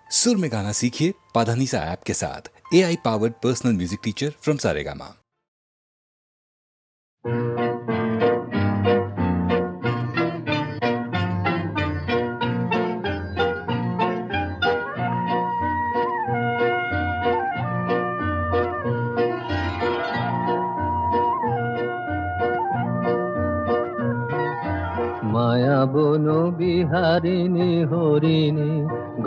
सुर में गाना सीखिए पाधानीसा ऐप के साथ। AI powered personal music teacher from Saregama. মায়া বন বিহারিণী হরিণী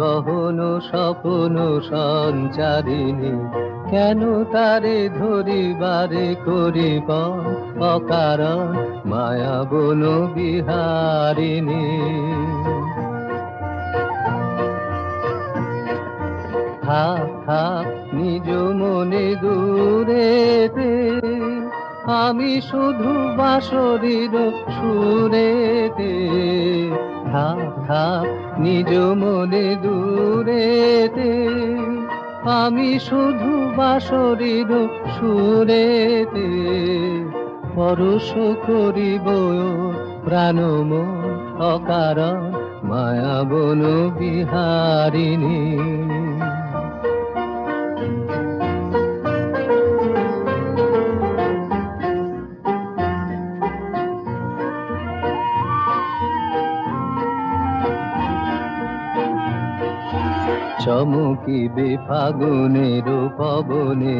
গহন স্বপ্ন সঞ্চারিণী, কেন তারে ধরিবারে করিব অকারণ মায়া বন বিহারিণী। থাক থাক নিজ মনে দূরেতে, আমি শুধু বাঁশরীর সুরেতে। থাক থাক নিজ মনে দূরেতে, আমি শুধু বাঁশরীর সুরেতে। পরশ করিব প্রাণ মন অকারণ মায়া বন বিহারিণী। চমকিবে ফাগুনের পবনে,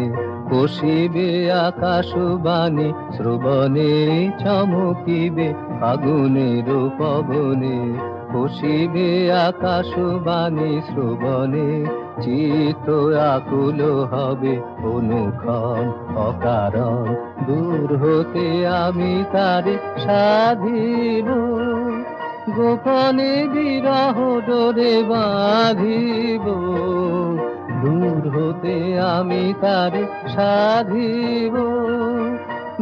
কষিবে আকাশবাণী শ্রবণে। চমকিবে ফাগুনের পবনে, কষিবে আকাশবাণী শ্রবণে। চিত্ত আকুল হবে অনুক্ষণ অকারণ, দূর হতে আমি তারে সাধিব। গোপনে বিরহ ডোরে বাঁধিব, দূর হতে আমি তারে সাধিব।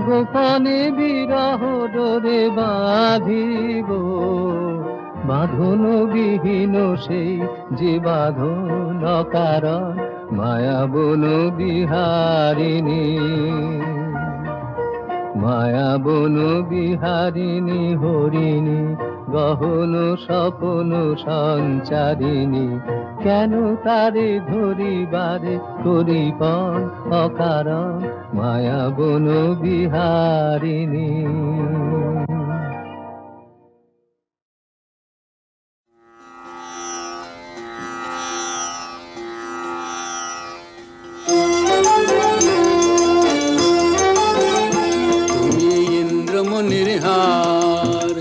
গোপনে বিরহ ডোরে বাঁধিব, বাঁধন বিহীন সেই যে বাঁধন অকারণ মায়া বন বিহারিণী। মায়া বন বিহারিণী হরিণী গহন স্বপ্ন সঞ্চারিণী, কেন তারে ধরিবারে করিপন অকারণ মায়া বন বিহারিণী। হার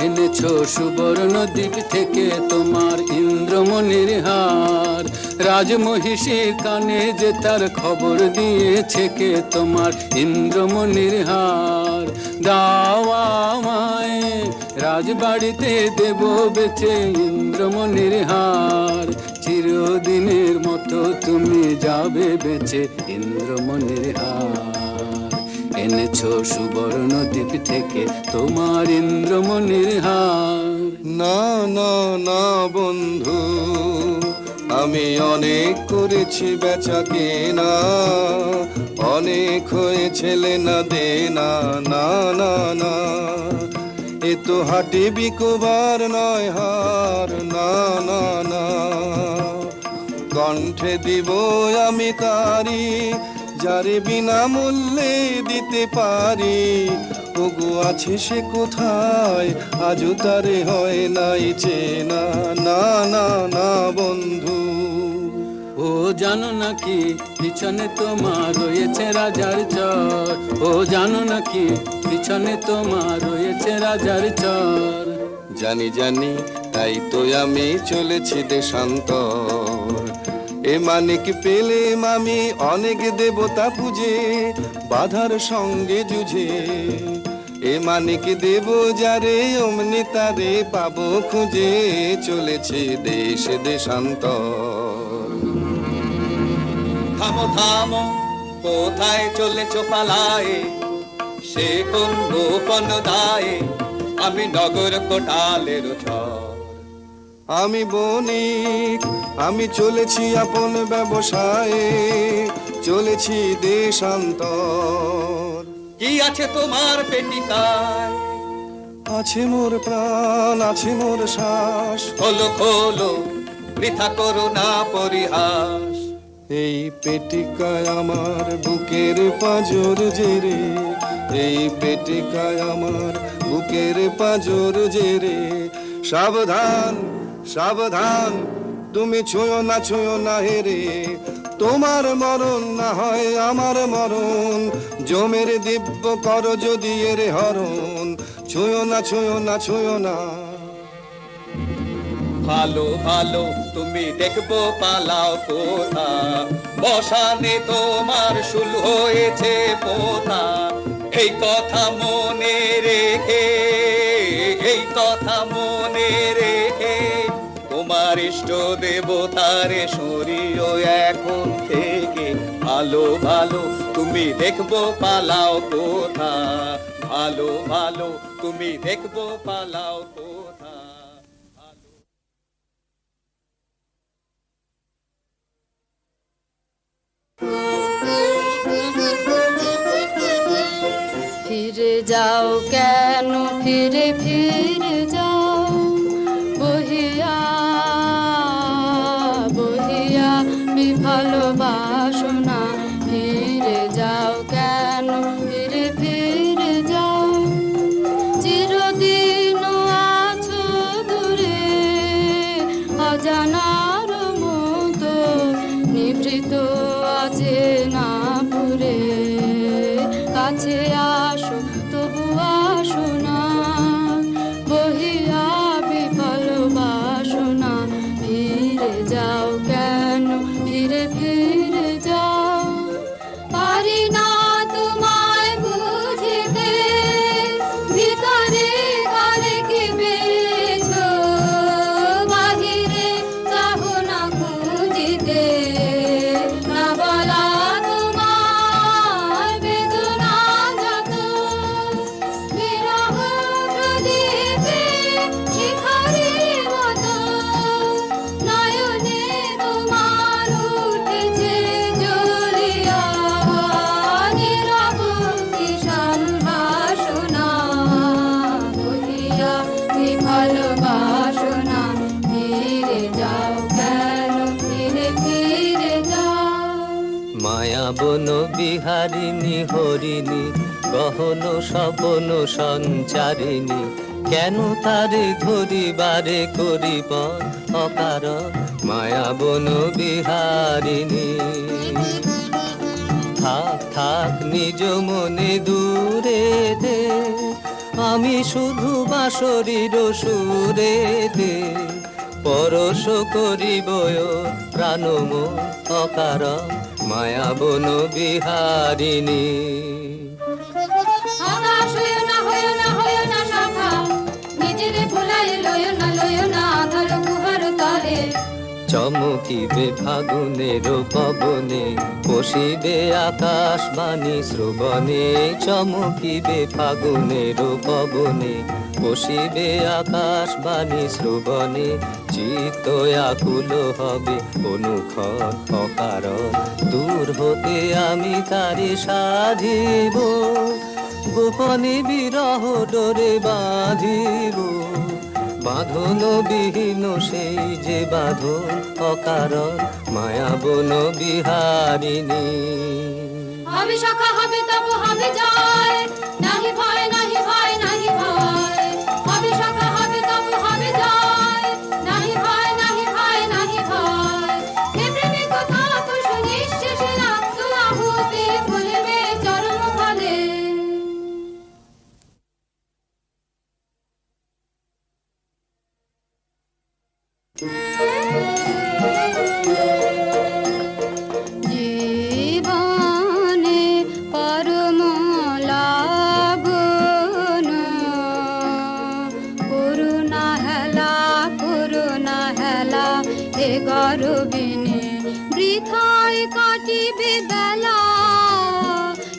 এনেছো সুবর্ণ দ্বীপ থেকে তোমার ইন্দ্রমণির হার। রাজমহিষীর কানে যে তার খবর দিয়েছে কে তোমার ইন্দ্রমণির হার। দাও আমায় রাজবাড়িতে দেব বেচে ইন্দ্রমণির হার। চিরদিনের মতো তুমি যাবে বেচে ইন্দ্রমণির হার। এনেছো সুবর্ণ দ্বীপ থেকে তোমার ইন্দ্রমণির হার। না না না বন্ধু, আমি অনেক করেছি বেচা কেনা, অনেক হয়েছে লেনা দেনা। না না না, এ তো হাটে বিকোবার নয় হার। না না না, কণ্ঠে দিব আমি তারি যারে বিনামূল্যে দিতে পারি। ওগো আছে সে কোথায় আজও তারে হয় নাই চেনা। না না না বন্ধু, ও জানো নাকি পিছনে তোমার রয়েছে রাজার চর। ও জানো নাকি পিছনে তোমার রয়েছে রাজার চর। জানি জানি তাই তো আমি চলেছি দেশান্তর। এ মানিক পেলে আমি অনেক দেবতা পুজে, বাধার সঙ্গে যুঝে। এ মানিক দেব যারে অমনি তারে পাবো খুঁজে, চলেছে দেশ দেশান্তর। থামো থামো কোথায় চলেছো পালায়ে, সে কোন গোপন দায়ে আমি নগর কোটালের ঝড়। আমি বণিক, আমি চলেছি আপন ব্যবসায়ে, চলেছি দেশান্তর। কি আছে তোমার পেটিকায়? আছে মোর প্রাণ, আছে মোর শ্বাস। খোলো খোলো বৃথা করো না পরিহাস। এই পেটিকায় আমার বুকের পাঁজর জেরে, এই পেটিকায় আমার বুকের পাঁজর জেরে। সাবধান সাবধান তুমি ছুঁয়ো না হেরে, তোমার মরণ না হয় আমার মরণ, জমের দিব্য কর যদি এর হরণ। ছুঁয়ো না ভালো ভালো তুমি দেখবো পালাও কোথা, বসানে তোমার শুল হয়েছে পোতা। এই কথা মনে রেখে, এই কথা মনে রেখে, তোমার ইষ্ট দেবতারে সরিও এখন থেকে। ভালো ভালো তুমি দেখবো পালাও কোথা, ভালো ভালো তুমি দেখবো পালাও কোথা। ফিরে যাও কেন, ফিরে ফিরে যাও, বহিয়া বহিয়া বিফল বাসনা। ফিরে যাও কেন, ফিরে ফিরে যাও, চিরদিন আছো দূরে অজানার মতো, নিভৃত আছে না পুরে। কাছে আসো তবু আসো না, বহিয়া বিফল বাসনা। ফিরে যাও কেন, ফিরে ফিরে যাও, পারি না তোমায় বুঝিতে, ভিতরে ঘরে কি পেয়েছো, বাহিরে চাহো না খুঁজিতে। না বলা তোমার বেদনা যত, বিরহ প্রদীপে শিখারির মতো, নয়নে তোমার উঠেছে জ্বলিয়া, নীরব কিষাণ বাসনা। বহিয়া বিফল বাসনা, ফিরে যাও কেন, ফিরে ফিরে যাও। মায়া বন বিহারিণী হরিণী, গহন স্বপন সঞ্চারিণী। কেন তারে ধরিবারে করিব অকারণ, মায়া বন বিহারিণী। থাক থাক নিজ মনে দূরে দে, আমি শুধু বাঁশরীর সুরে দে। পরশ করিব প্রাণম অকারণ, মায়া বন বিহারিণী। হতাশ হইও না, হইও না, হইও না শাখা, নিজেরে ভুলাই লইও না আধার গুহার তলে। চমকিবে ফাগুনের পবনে, পশিবে আকাশবাণী শ্রবণে। চমকিবে ফাগুনের পবনে, পশিবে আকাশবাণী শ্রবণে। চিত্ত আকুল হবে অনুক্ষণ অকারণ, দূর হতে আমি তারে সাধিব, গোপনে বিরহ ডোরে বাঁধিব। বাঁধন বিহীন সেই যে বাঁধন অকারণ, মায়া বন বিহারিণী। হবে শাখা, হবে তব, হবে জয়, নাহি ভয়, নাহি ভয়, নাহি ভয়। হবে শাখা, হবে তব, হবে জয়, নাহি ভয়, নাহি ভয়, নাহি ভয়। হে প্রেমে কথা কুশ নিঃশেষে আত্ম আহুতি, ফুলবে চরম ফলে। জীবনে পরম লাগন, করুণা হেলা হে গরবিনী। বৃথায় কাটিবে বেলা,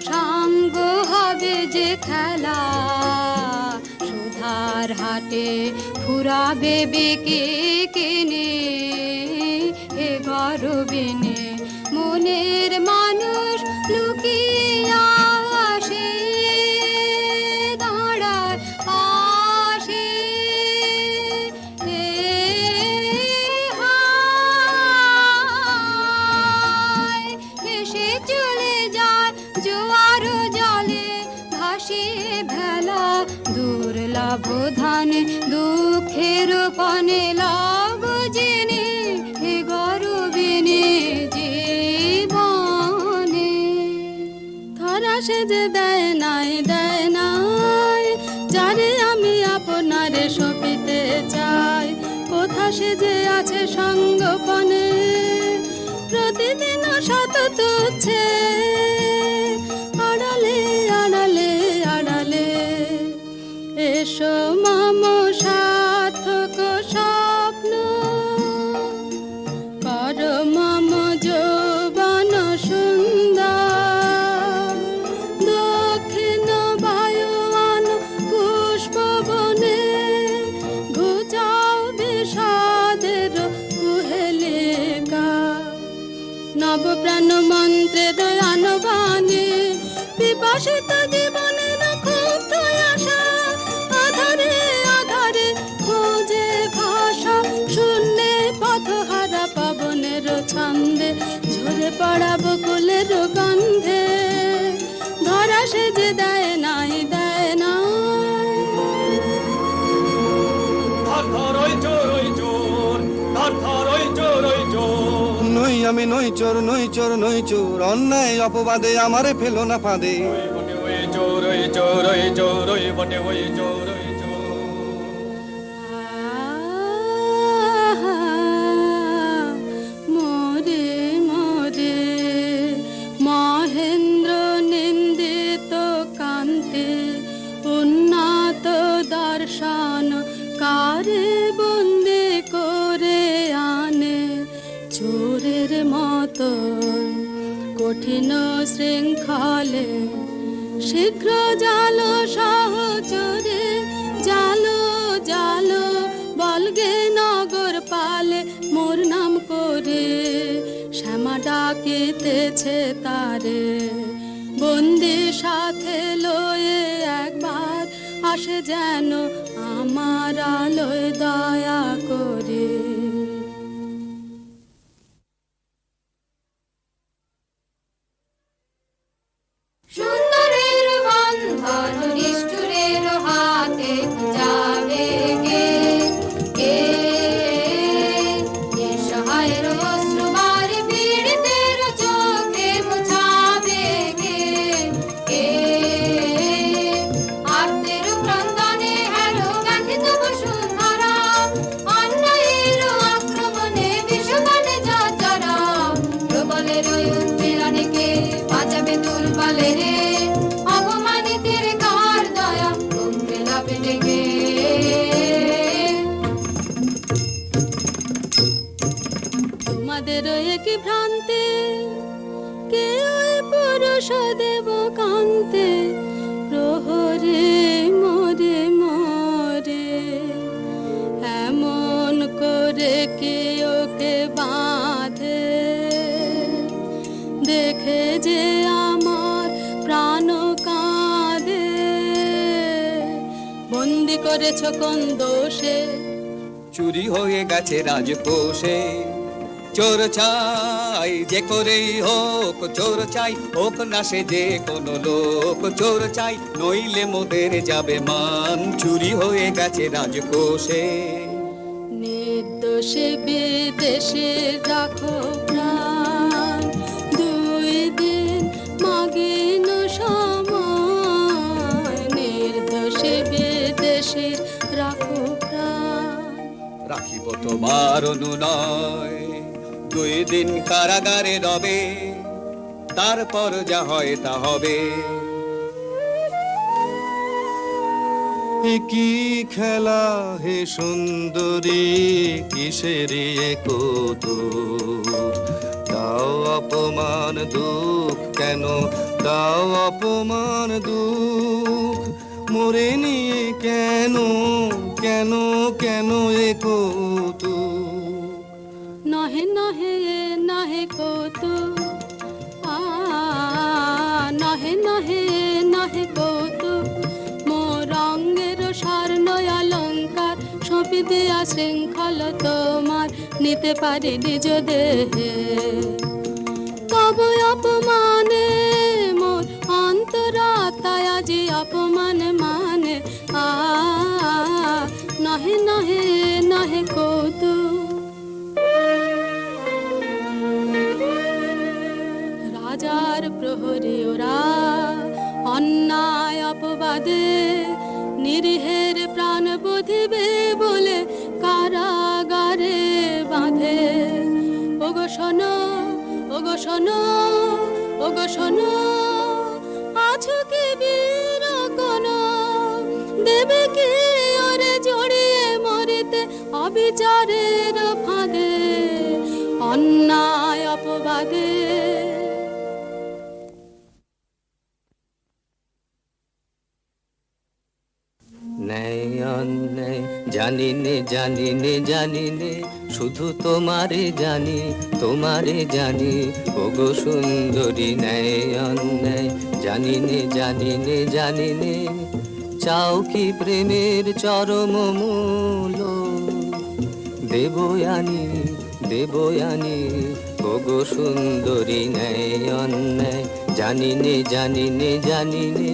সাঙ্গ হবে যে খেলা। সুধার হাটে ফুরাবে বিকে কিনে, হে গরবিনী। মনের মানুষ লুকিয়া আসে, দাঁড়ায় পাশে। হে হায় সাবধানে দুঃখের পনে লাভ জেনে হে গরবিনী জীবনে ধরা সে যে দেয় নাই যারে আমি আপনারে সপিতে চাই কোথা সে যে আছে সঙ্গপনে প্রতিদিন শত তুচ্ছে আড়ালে আড়ালে আড়ালে এসো মম সার্থক স্বপ্ন কর মম যৌবন সুন্দর দক্ষিণ বায়ুয়ান পুষ্প বনে ঘুচাও বিষাদের কুহেলিকা নব প্রাণ মন্ত্রের আনবানে বিপাশিত জীবনের ক্ষুব্ধ আশা আধারে আধারে খোঁজে ভাষা শূন্যে পথহারা পবনের ছন্দে ঝরে পড়া বকুলের গন্ধে ধরা সে যে দেয় নাই নই আমি নই চোর অন্যায় অপবাদে আমারে ফেলো না ফাঁদে মোরে মোরে মহেন্দ্র নিন্দিত কান্তে উন্নত দর্শন কারে বন্দে করে আনে চোরের মতো কঠিন শৃঙ্খলে শীঘ্র জালো সহচরে জালো জালো বলগে নগর পালে মোর নাম করে শ্যামা ডাকিতেছে তারে বন্দি সাথে লয়ে একবার আসে যেন আমার আলোয় দয়া করে সুন্দরের বন্ধন নিষ্ঠুরের হাতে যাবে কে নিঃসহায়ের অশ্রুবারে পীড়িতের চোখে মুছাবে কে আর্তের ক্রন্দনে হেলো গাঠিত বসুন্ধরা অন্যায়ের আক্রমণে বিশ্বগানে যাত্রা প্রবলের উদ্বেলনে কে বাঁচাবে দুর্বলের অপমানিতের কার দয়া কমবে লাভে ডেকে তোমাদের একই ভ্রান্তি কে ওই পুরুষ দেব কান্তে প্রহরে মরে মরে এমন করে কে ওকে বাঁধে দেখে যে আমার প্রাণ কাঁদে বন্দি করেছ কোন দোষে চুরি হয়ে গেছে রাজকোষে চোর চাই যে করেই হোক চোর চাই হোক না সে যে কোনো লোক চোর চাই নইলে মোদের যাবে মান চুরি হয়ে গেছে রাজকোষে নির্দোষে বিদেশে রাখো প্রাণ দুই দিন মাগিন সময় নির্দোষে বিদেশে রাখো প্রাণ রাখিব তোমার অনুনয় 2 দিন কারাগারে রবে তারপর যা হয় তা হবে কি খেলা হে সুন্দরী কিসের কৌতুক দাও অপমান দুঃখ কেন দাও অপমান দুঃখ মোরে নিয়ে কেন কেন কেন এ কৌতুক নহে নহে নহে কৌতুক নহে নহে নহে কৌতুক মোর অঙ্গের স্বর্ণ অলঙ্কার সঁপি দেয়া শৃঙ্খল তোমার নিতে পারি নিজ দেহে তবু অপমানে মোর অন্তরাত্মায় আজি অপমান মানে নাহে নাহে নাহে কৌতুক। রাজার প্রহরী ওরা অন্যায় অপবাদে নিরীহের প্রাণ বুঝিবে বলে কারাগারে বাঁধে। ওগো শোনো, ওগো শোনো, ওগো শোনো, আছো কি বীর কোন, দেবে কি ওরে জড়িয়ে মরিতে অবিচারের ফাঁদে অন্যায় অপবাদে। ন্যায় অন্যায় জানি নে জানি নে জানি নে, শুধু তোমারে জানি তোমারে জানি। ওগো সুন্দরী ন্যায় অন্যায় জানি নে জানি নে জানি নে, চাও কি প্রেমের চরম মূল, দেবয়ানি দেবয়ানি। ওগো সুন্দরী ন্যায় অন্যায় জানি নে জানি নে জানি নে,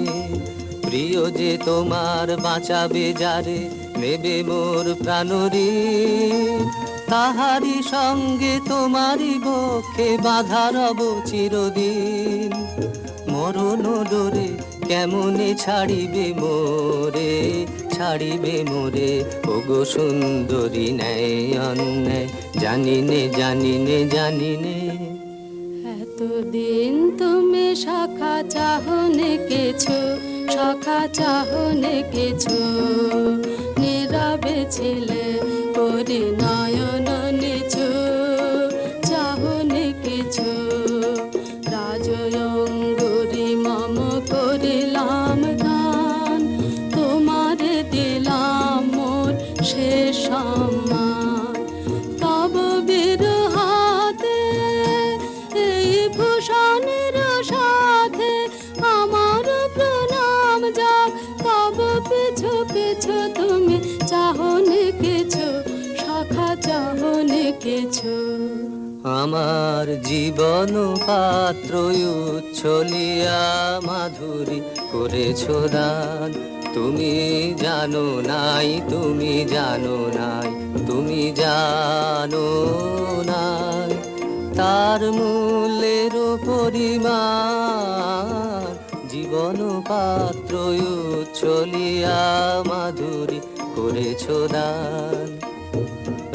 প্রিয় যে তোমার বাঁচাবে যারে, নেবে মোর প্রাণরি, তাহারি সঙ্গে তোমারই বক্ষে বাঁধা রব চিরদিন। মরণ ডোরে কেমনে ছাড়িবে মোরে, ছাড়িবে মোরে। ওগো সুন্দরী ন্যায় অন্যায় জানি নে জানি নে জানি নে। এতদিন তুমি শাখা চাহনে কেছো, শাখা চাহনে কেছো, নীরবে ছিলে করে নয়ন নেছো, চাহনে কেছো। রাজয়ঙ্গুরি মম করিলাম দান, তোমারে দিলাম মোর শেষ সম্মান। তব বিরহাতে এই ভূষণের সাথে আমার প্রণাম যাক। তব পিছু পিছু তুমি চাহনে কেছো, শাখা চাহনে কেছো। আমার জীবন পাত্র উচ্ছলিয়া মাধুরী করেছো দান। তুমি জানো নাই, তুমি জানো নাই, তুমি জানো নাই, তার মূল্যের পরিমাণ। জীবন পাত্র উচ্ছলিয়া মাধুরী করেছো দান।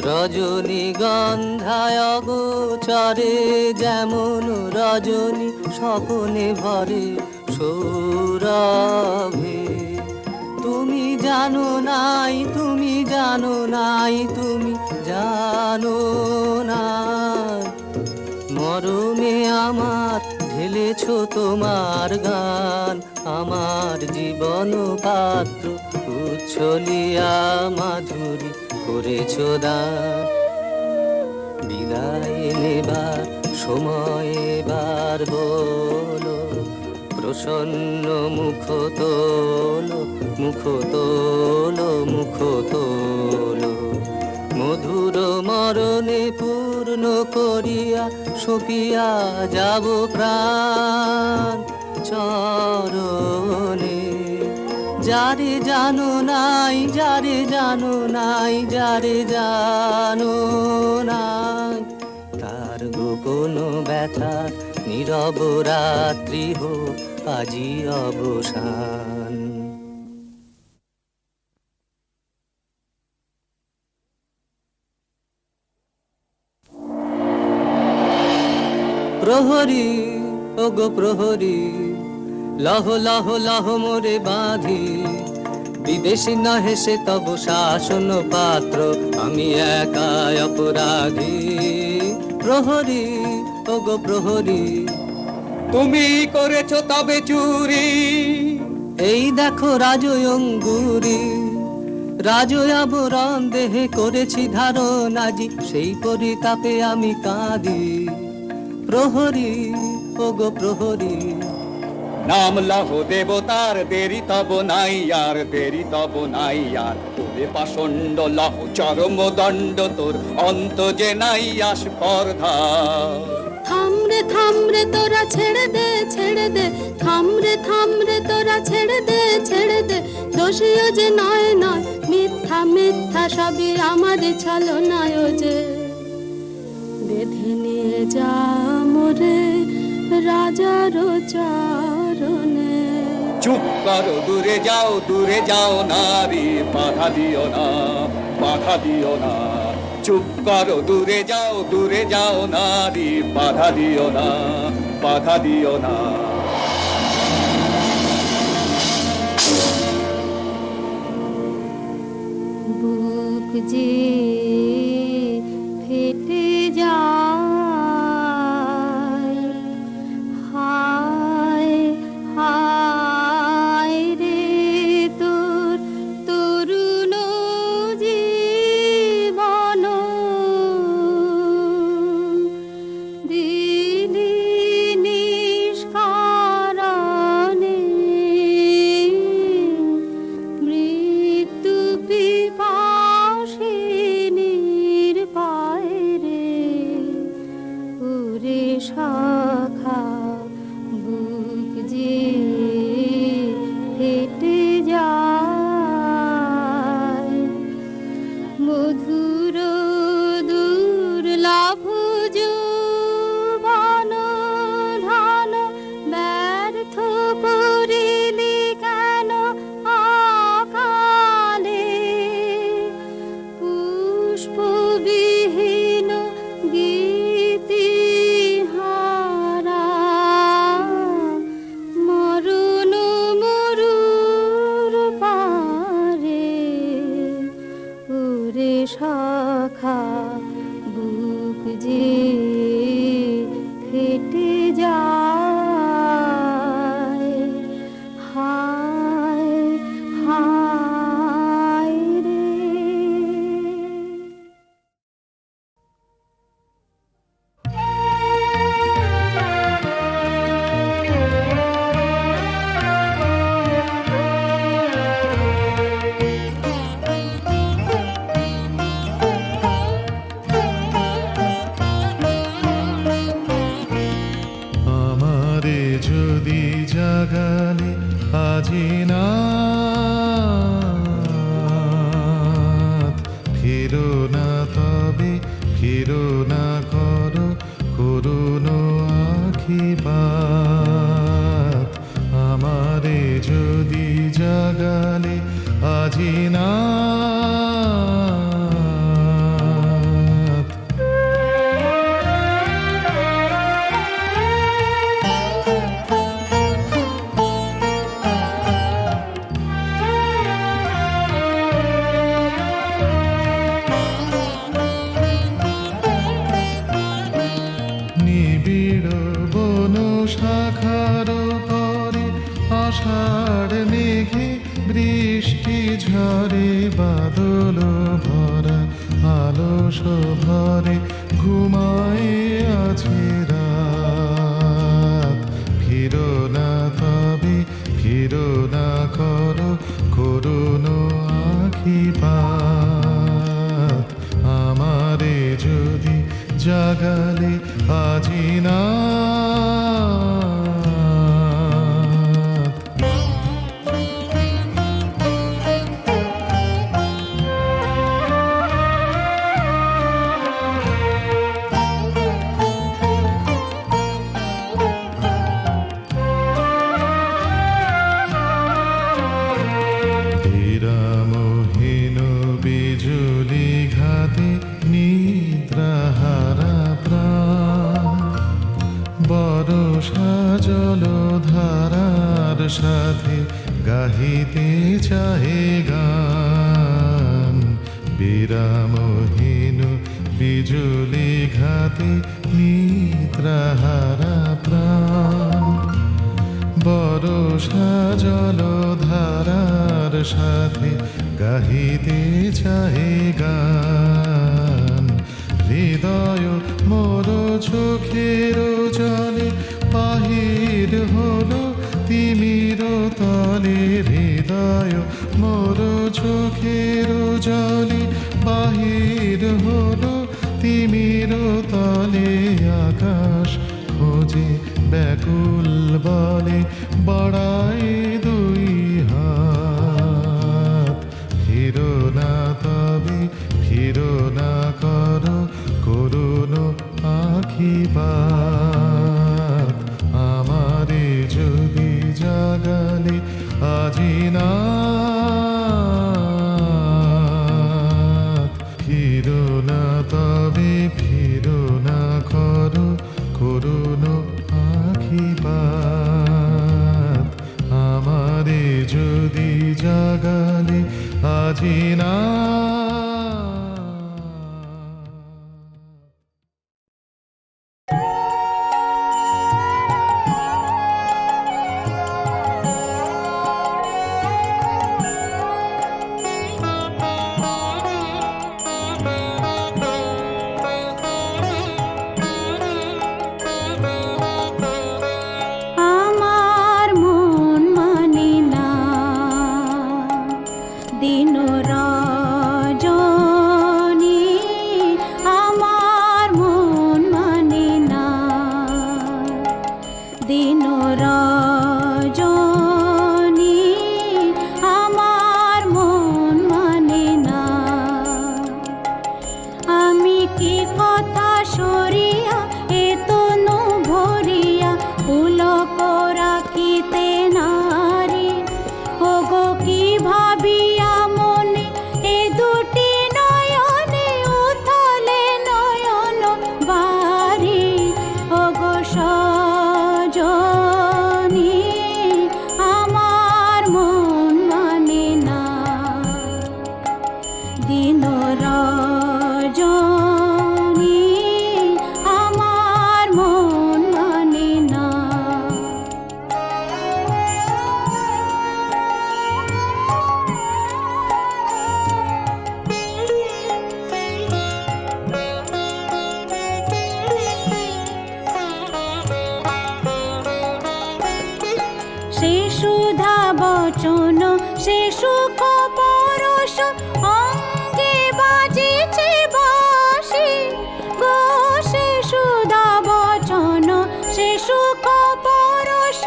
রজনীগন্ধায় অগোচরে যেমন রজনী স্বপনে ভরে সৌরভে। তুমি জানো নাই, তুমি জানো নাই, তুমি জানো নাই, মরমে আমার ঢেলেছো তোমার গান। আমার জীবন পাত্র উচ্ছলিয়া মাধুরী করেছো দান। বিদায় নেবার সময় এবার হলো, প্রসন্ন মুখ তোলো, মুখ তোলো, মুখ তোলো। মধুর মরণে পূর্ণ করিয়া সপিয়া যাব প্রাণ চরণে। যারে জানো নাই, যারে জানো নাই, যারে জানো নাই, তার গোপন ব্যথার নীরব রাত্রি হোক আজি অবসান। প্রহরী ওগো প্রহরী, লহ লহ লহ মোরে বাঁধি। বিদেশী নহে সে তব শাসন পাত্র, আমি একা অপরাধী। প্রহরী ওগো প্রহরী, তুমি করেছো তবে চুরি, এই দেখো রাজয়ঙ্গুরি। রাজয়াবরণ দেহে করেছি ধারণ আজি, সেই পরিতাপে আমি কাঁদি। প্রহরী ওগো প্রহরী, নাম লহ দেবতার, দেরি তব নাই আর, দেরি তব নাই আর। তোরে পাষণ্ড লহ চরম দণ্ড, তোর অন্ত যে নাই আস্পর্ধা। থামরে থামরে রে তোরা ছেড়ে দে ছেড়ে দে, থাম রে তোরা ছেড়ে দে, দোষীও যে নয় নয়, মিথ্যা মিথ্যা সবই আমাদের ছলনায় যে। বেঁধে নিয়ে যা মোরে রাজার চরণে। চুপ করো, দূরে যাও নারী, বাধা দিও না, বাধা দিও না। চুপ করো, দূরে যাও নারী, বাধা দিও না, বাধা দিও না। বুক যে ফেটে যায়, হায় হায় রে তোর তরুণ জীবন, দিলি নিষ্কারণে মৃত্যু পিপাসিনীর পায়রে। ওরে শাখা বুক যে ফেটে যায়, মধুর দুর্লভ যৌবন ধান ব্যর্থ করিলি কেন অকালে। পুষ্পবিহীন গীতিহারা মরণ মরুর পারে। ওরে শাখা বুক যে ফেটে যায়, হায় হায় রে। আমারে যদি জাগালে আজি না, ফিরো না তবে ফিরো না করো করুণ আখিপাত। আমারে যদি জাগালে আজি না, নিবিড় বন শাখার পরে আষাঢ় মেঘে বৃষ্টি ঝরে, বাদল ভরা আলস ভরে ঘুমায় আছে রাত। ফিরো না তবে ফিরো না করো করুণ আখিপাত। আমারে যদি জাগালে আজি না, বিরামহীন বিজুলি ঘাতে নিদ্রাহারা প্রাণ, বরষা জলধারার সাথে গাহিতে চাহে গান। বিরামহীন বিজুলি ঘাতে নিদ্রাহারা প্রাণ, বরষা জলধারার সাথে গাহিতে চাহে গান। হৃদয় মোর চোখের জলে বাহির হলো তিমির তলে। হৃদয় মোর চোখের জলে বাহির হলো তিমির তলে। আকাশ খোঁজ যে ব্যাকুল বলে বাড়ায় দুই হাত। ফিরো না তবে ফিরো না করো করুণ আখিপাত। আমারে যদি জাগালে আজি না ফিরো না তবে ফিরো না করো করুণ আখিপাত। আমারে যদি জাগালে আজি না। আমার মন মানে না দিন রজনী, আমার মন মানে না দিন রজনী, আমার মন মানে না। আমি কি কথা সরিয়া এ তনু ভরিয়া পুলক রাখিতে নারী, ওগো কি ভাবিয়া মনে এ দুটি নয়নে উথলে নয়ন বাড়ি, ওগো সজনী, আমার মন মানে না দিন রজনী, আমার মন মানে না। সে সুধা বচন সে সুখ পরশ অঙ্গে বাজিছে বাঁশি গো, সে সুধা বচন সে সুখ পরশ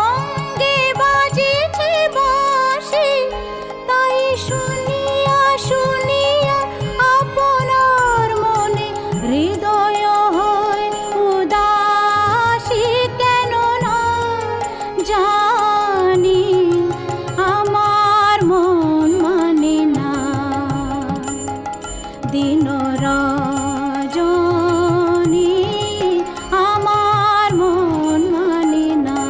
অঙ্গে বাজিছে বাঁশি, তাই শুনিয়া শুনিয়া আপনার মনে হৃদয় হয় উদাসী কেন না জানি, আমার মন মানে না দিন রজনী, আমার মন মানে না।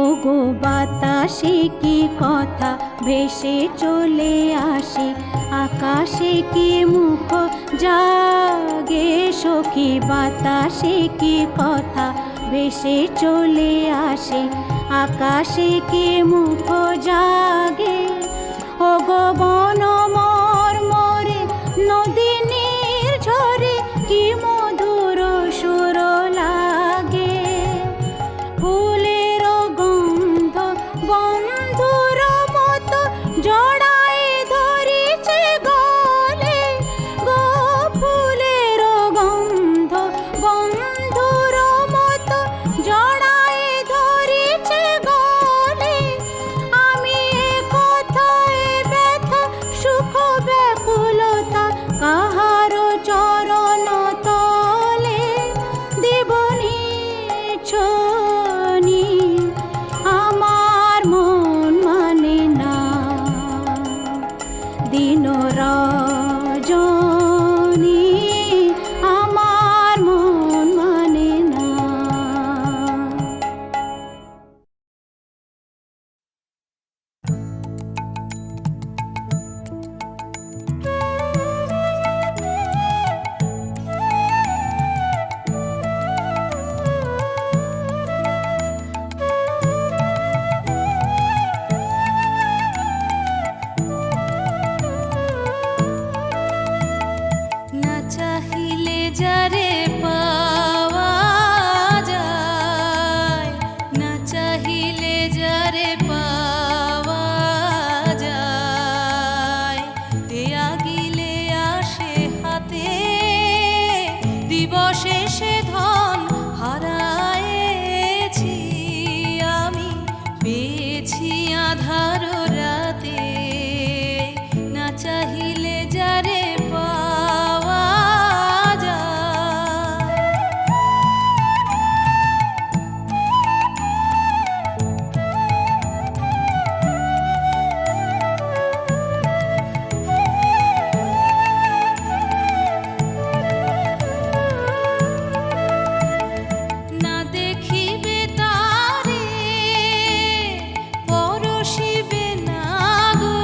ওগো বাতাসে কি কথা ভেসে চলে আসে, আকাশে কি মুখ জাগে সখী, বাতাসে কি কথা ভেসে চলে আসে, আকাশে কি মুখ জাগে, ওগো বন মর্মরে নদী নির্ঝরে কি মধুর সুর লাগে, ফুলের গন্ধ বন্ধুর মতো জড়ায় ধরিছে গলে গো, ফুলের গন্ধ বন্ধুর মতো জড়ায় ধরিছে গলে, আমি এ কথায় ব্যথা সুখ ব্যাকুলতা কাহার চরণ তলে দেবনি ছনি, আমার মন মানে না দিন রজনী, আমার মন মানে না। না চাহিলে যারে পাওয়া যায়, না চাহিলে যারে পাওয়া পরশিবে না গো,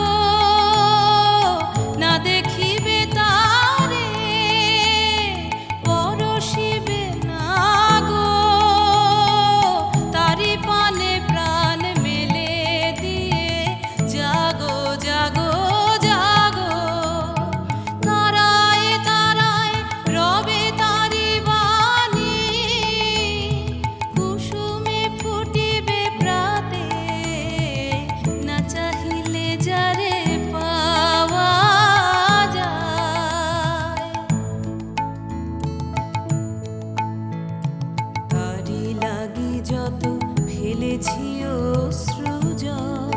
না দেখিবে তারে, পরশিবে না গো, তারি পানে প্রাণ মেলে দিয়ে জাগো জাগো জাগো, তারায় তারায় রবে তারি বাণী, কুসুমে ফুটিবে প্রাতে, না চাহিলে যারে পাওয়া যায়। তারি লাগি যত ফেলেছি অশ্রুজল,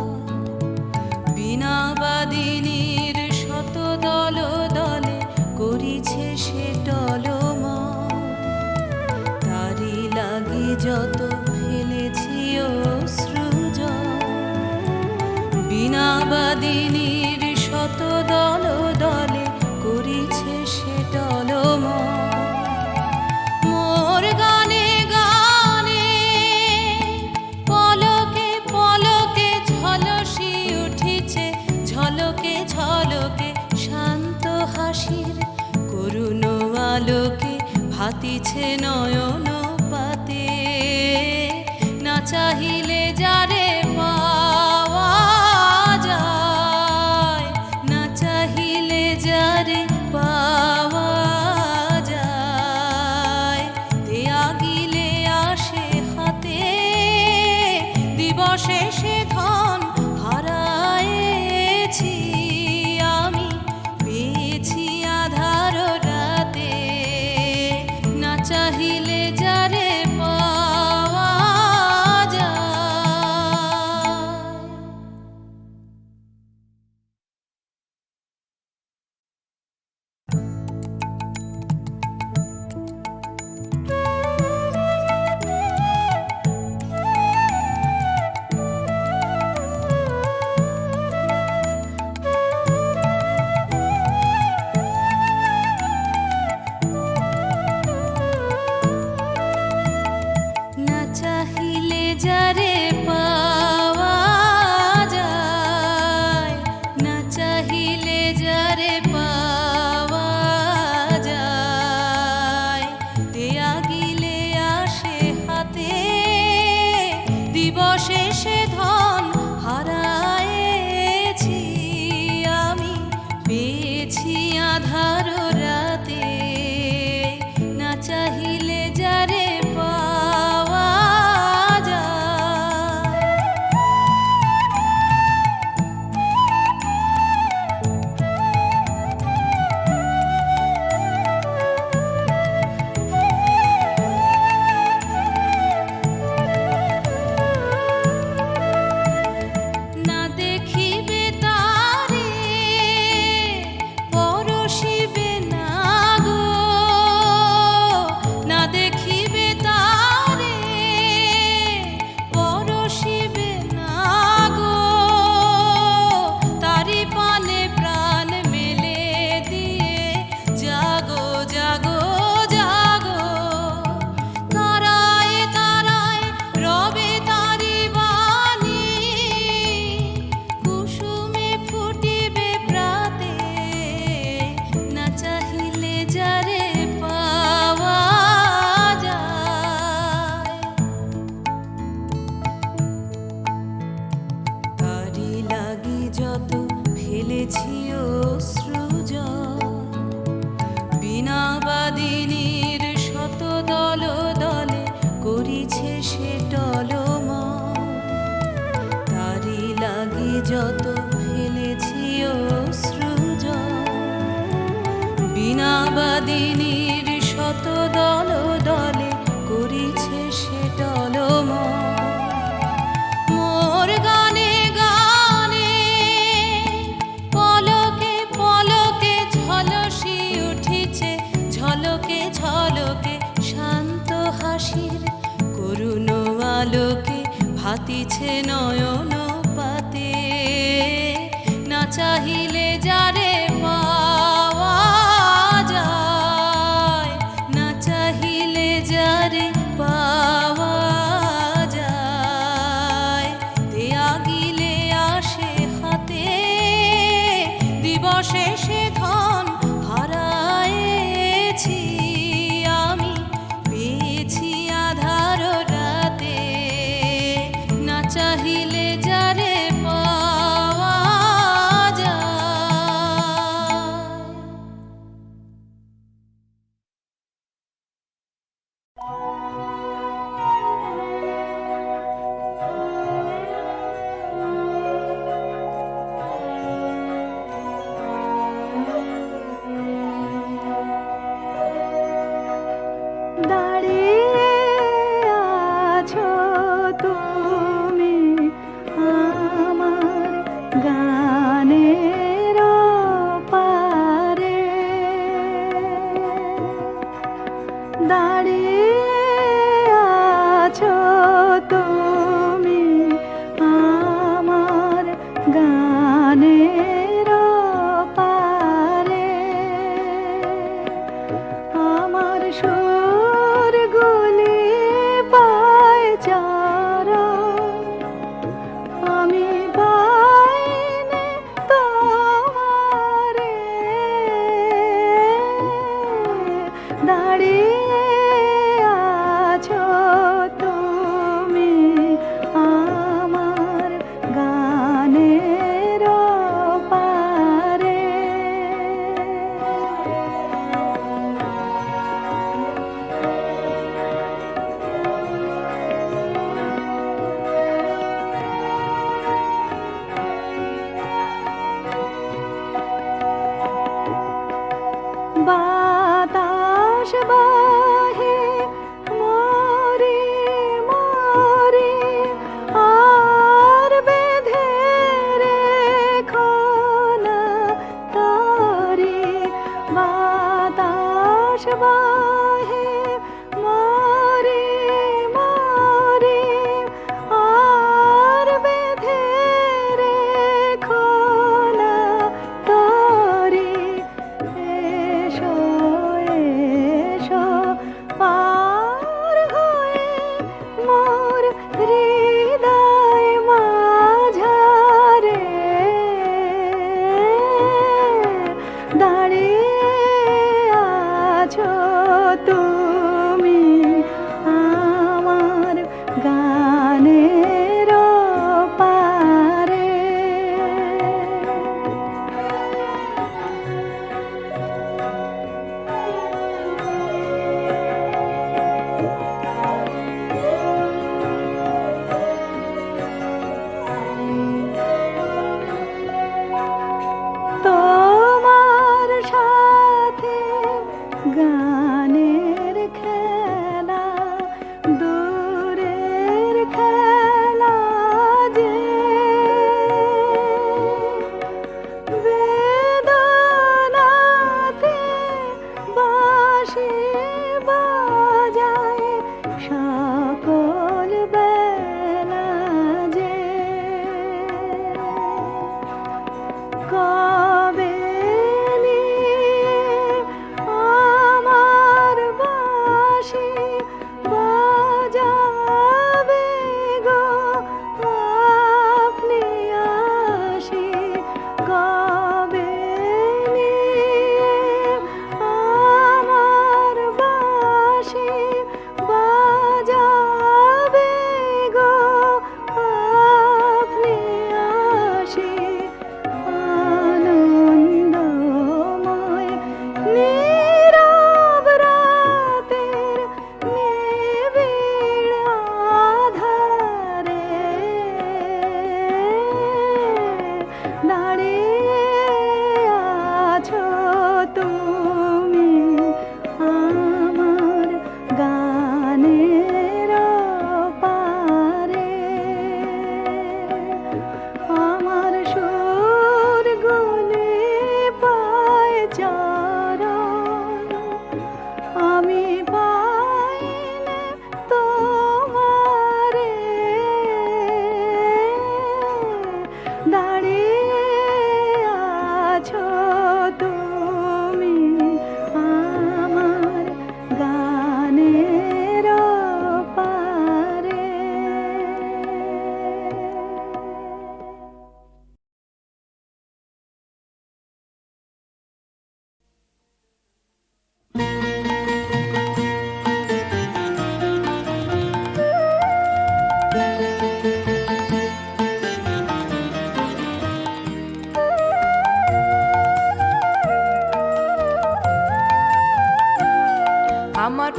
বীণাবাদিনীর শত দল দলে করিছে সে টলমল। তারি লাগি যত ফেলেছি অশ্রুজল, বীণাবাদিনীর শত দল দলে করিছে সে টলমল। মোর গানে গানে পলকে পলকে ঝলসি উঠিছে, ঝলকে ঝলকে শান্ত হাসির করুণ আলোকে ভাতিছে নয়ন পাতে, না চাহিলে যারে পাওয়া যায়, না চাহিলে যারে পাওয়া যায়। দেয়া গিলে আসে হাতে, দিবসে সে ধন হারায়েছি আমি, পেয়েছি আধার রাতে, না চাহিলে যারে পাওয়া যায়। না চাহিলে যারে পাওয়া যায়, না চাহিলে যারে পাওয়া যায়। দেয়া গিলে আসে হাতে, দিবসে সে ধন হারায়েছি আমি, পেয়েছি আধার রাতে, না চাহিলে যারে পাওয়া যায়। না দেখিবে তারে, পরশিবে না গো, না দেখিবে তারে, পরশিবে না গো, তারি পানে প্রাণ মেলে দিয়ে জাগো জাগো জাগো, তারায় তারায় রবে তারি বাণী, কুসুমে ফুটিবে প্রাতে, না চাহিলে যারে পাওয়া যায়। তারি লাগি যত ফেলেছি অশ্রুজল, বীণাবাদিনীর শত দল দলে করিছে সে টলমল। তারি লাগি যত ফেলেছি অশ্রুজল, বীণাবাদিনীর শত দল দলে করিছে সে টলমল। মোর গানে গানে পলকে পলকে ঝলসি উঠিছে, ঝলকে ঝলকে শান্ত হাসির করুণ আলোকে ভাতিছে নয়ন পাতে, না চাহিলে যারে পাওয়া যায়, না চাহিলে যারে পাওয়া যায়। দেয়া গিলে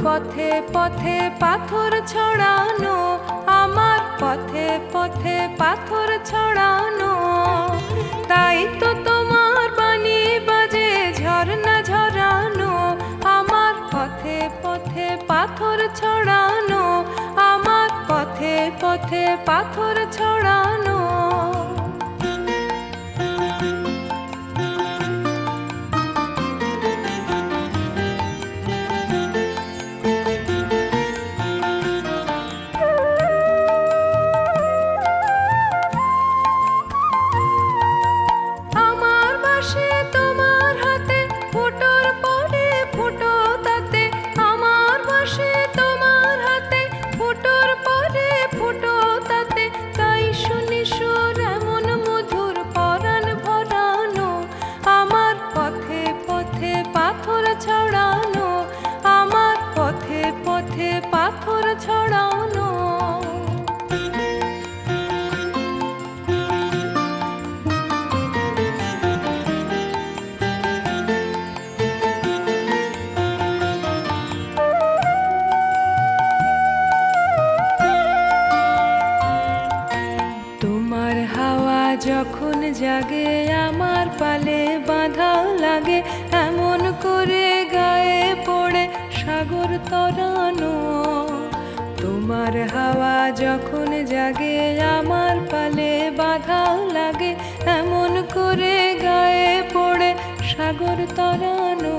পথে পথে পাথর ছড়ানো, আমার পথে পথে পাথর ছড়ানো। তাই তো তোমার বাণী বাজে ঝরনা ঝরানো, আমার পথে পথে পাথর ছড়ানো, আমার পথে পথে পাথর ছড়ানো। আমার বাঁশি তোমার হাতে, ফুটোর পরে ফুটো তাতে, আমার বাঁশি তোমার হাতে, ফুটোর পরে ফুটো তাতে। তাই শুনি সুর এমন মধুর পরাণ ভরানো, আমার পথে পথে পাথর ছড়ানো, আমার পথে পথে পাথর ছড়ানো। তোমার হাওয়া যখন জাগে, আমার পালে বাঁধা লাগে, এমন করে গায়ে পড়ে সাগর তরানো। তোমার হাওয়া যখন জাগে, আমার পালে বাঁধা লাগে, এমন করে গায়ে পড়ে সাগর তরানো।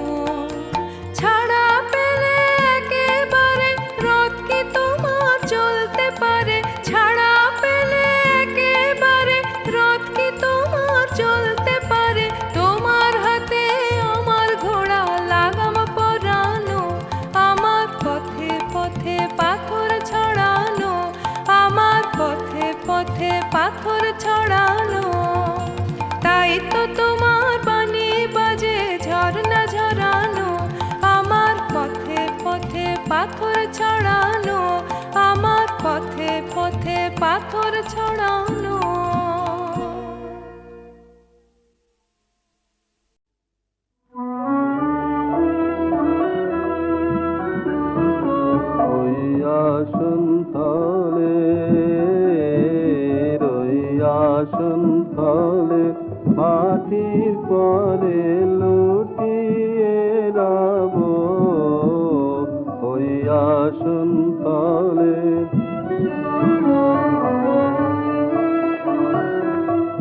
ছাড়া পেলে একেবারে রথ কি তোমার চলতে পারে, ছাড়া পেলে একেবারে রথ কি তোমার চলতে পারে। তোমার হাতে আমার ঘোড়া লাগাম পরানো, আমার পথে পথে পাথর ছড়ানো, আমার পথে পথে পাথর ছড়ানো। তাই তো তোমার বাণী বাজে ঝরনা ঝরানো, আমার পথে পথে পাথর ছড়ানো, আমার পথে পথে পাথর ছড়ানো। আসন তলে, আসন তলে, মাটির পরে লুটিয়ে রব, ওই আসন তলে।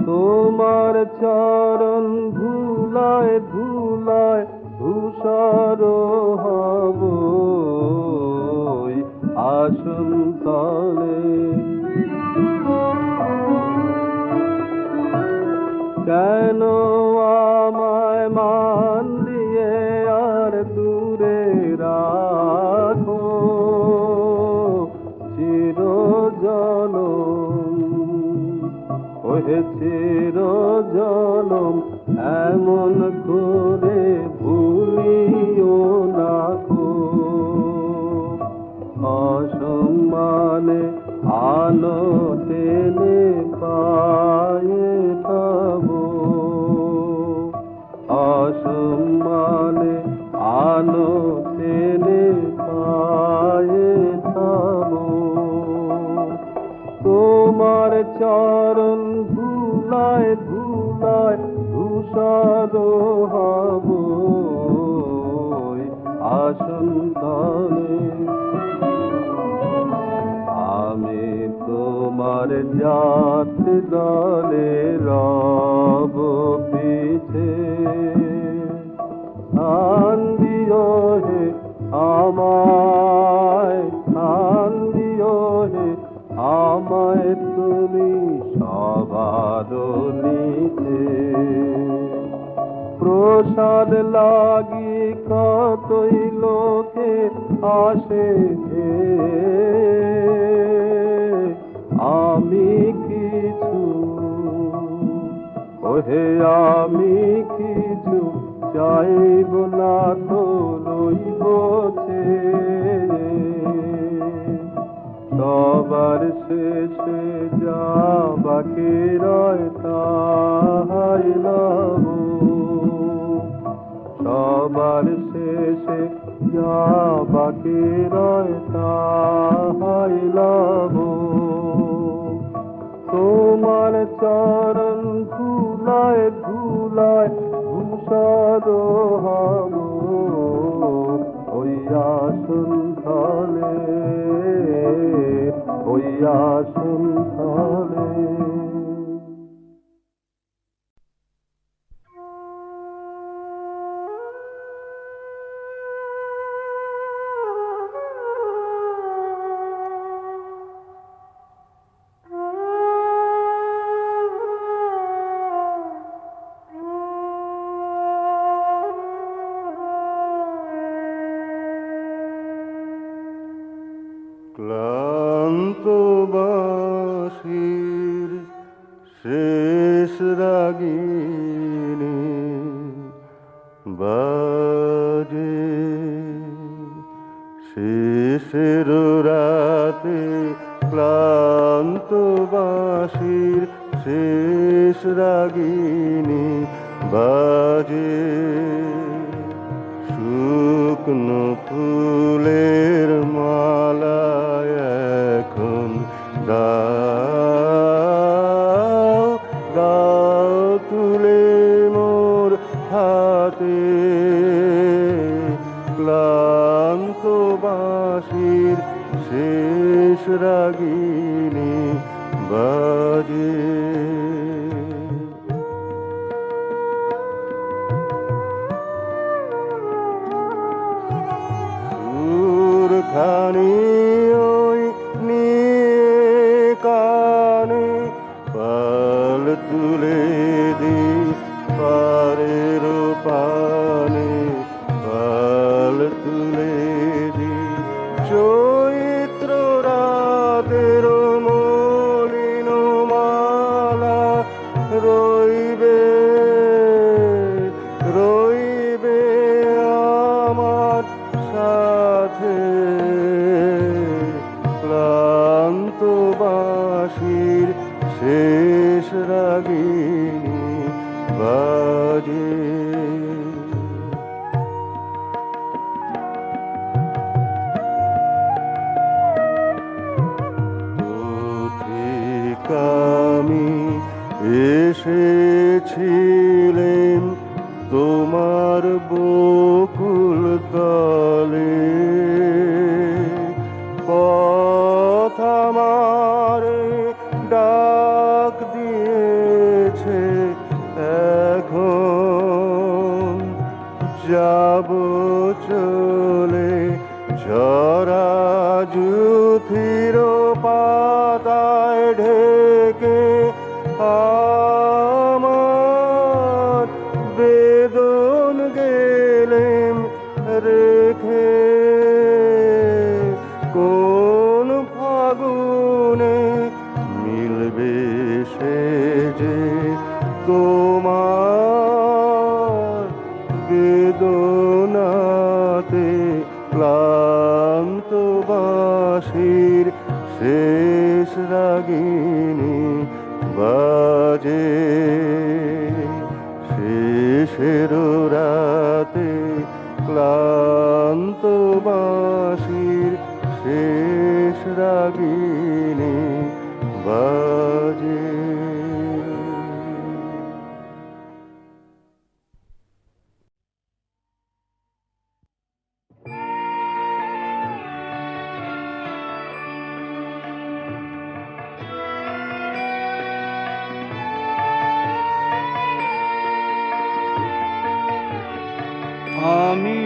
তোমার চরণ ধুলায় ধুলায় ধূসর হব, আসন তলে। কেন আমায় মান দিয়ে আর দূরে রাখো, চির জনম ওহে চির জনম, এমন করে ভুলিও না গো। অসম্মানে আলো টেনে পায়ে তব, অসম্মানে আলো টেনে পায়ে তব। তোমার চরণ ধুলায় ধুলায় ধূসর হব, আসন তলে। আমি তোমার জাত দলে রব পিছে, স্থান দিও হে আমায়, স্থান দিও হে আমায় তুমি সবার নিচে। প্রসাদ লাগি কতই লোকে আসে হে, আমি কিছু ওহে আমি কিছু চাইব না তো রইব চেয়ে। সবার শেষে যা বাকি রয় তাহাই লব, সবার শেষে যা বাকি তোমার চরণ ধুলায় ধুলায় ধূসর হব ওই আসন তলে, ওই আসন তলে। ক্লান্ত বাঁশির শেষ রাগিনী বাজে শেষের রাতে, ক্লান্ত বাঁশির শেষ রাগিনী বাজে শুকনো ফুলের মালা এখন দাও দাও তুলে মোর হাতে, ক্লান্ত বাঁশির শেষ রাগিনী বাজে। খানি ওই নিয়ে কানে পাল তুলে দি পারের পানে, পাল তুলে দি চৈত্র রাতের মলিন মালা রইবে রইবে আমার সাথে, ক্লান্ত বাঁশির শেষ রাগিনী বাজে। আমি এসেছিলেন তোমার বকুল তলে, পথ আমার ডাক দিয়েছে এখন যাব চলে, ঝরা জুথির পাতায় ঢেকে আমার বেদন গেলেম রেখে, কোন ফাগুনে মিলবে সে যে তোমার বেদনাতে, ক্লান্ত বাঁশির শেষ রাগিনী বাজে শেষের রাতে, ক্লান্ত বাঁশির শেষ রাগিনী বাজে। আমি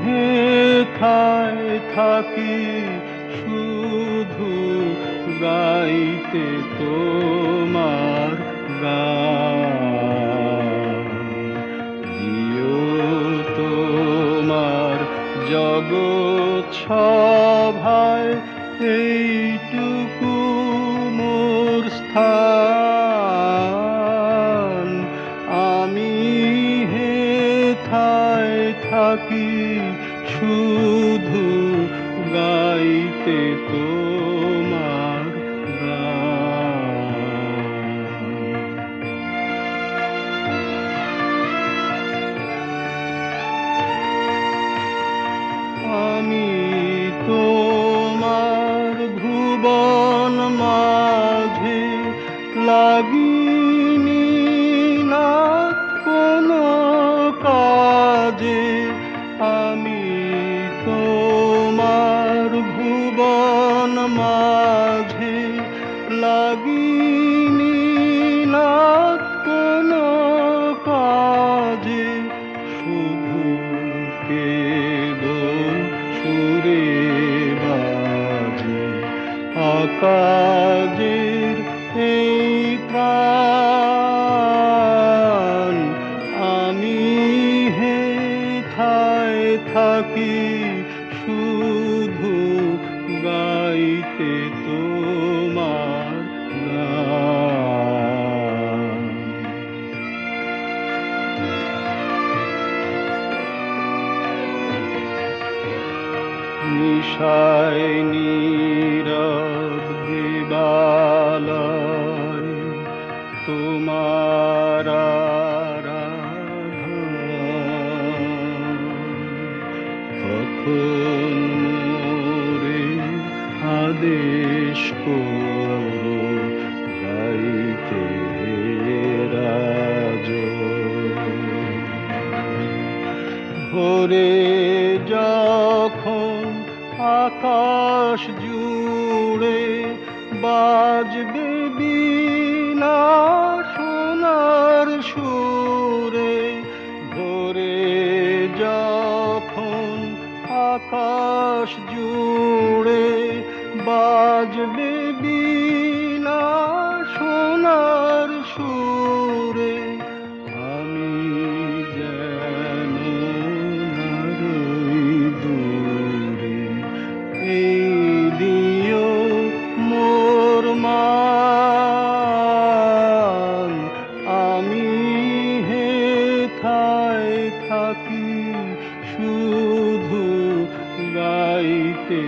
হেথায় থাকি শুধু গাইতে তোমার গান, দিও তোমার জগৎ সভায় এইটুকু মোর স্থান। আমি হেথায় থাকি শুধু গাইতে তোমার গান। আমি তোমার ভুবন মাঝে লাগিনি না কোনো কাজে, আমি তোমার ভুবন মাঝে লাগিনি না কোনো কাজে, শুধু কেবল সুরে বাজে আকাশের এই প্রাণ। আমি হেথায় থাকি শুধু গাইতে তোমার গান। নিশায় নীরব দিবালয় তোমার আরাধন, তখন মোরে আদেশ করো গাইতে রাজন। ভোরে যখন আকাশ জুড়ে বাজবে বীণা সোনার সুরে, ভোরে যখন আকাশ জুড়ে বাজবে বীণা সোনার সুরে, আমি যেন নারই দূরে, এই দিও মোর মান। আমি হেথায় থাকি শুধু গাইতে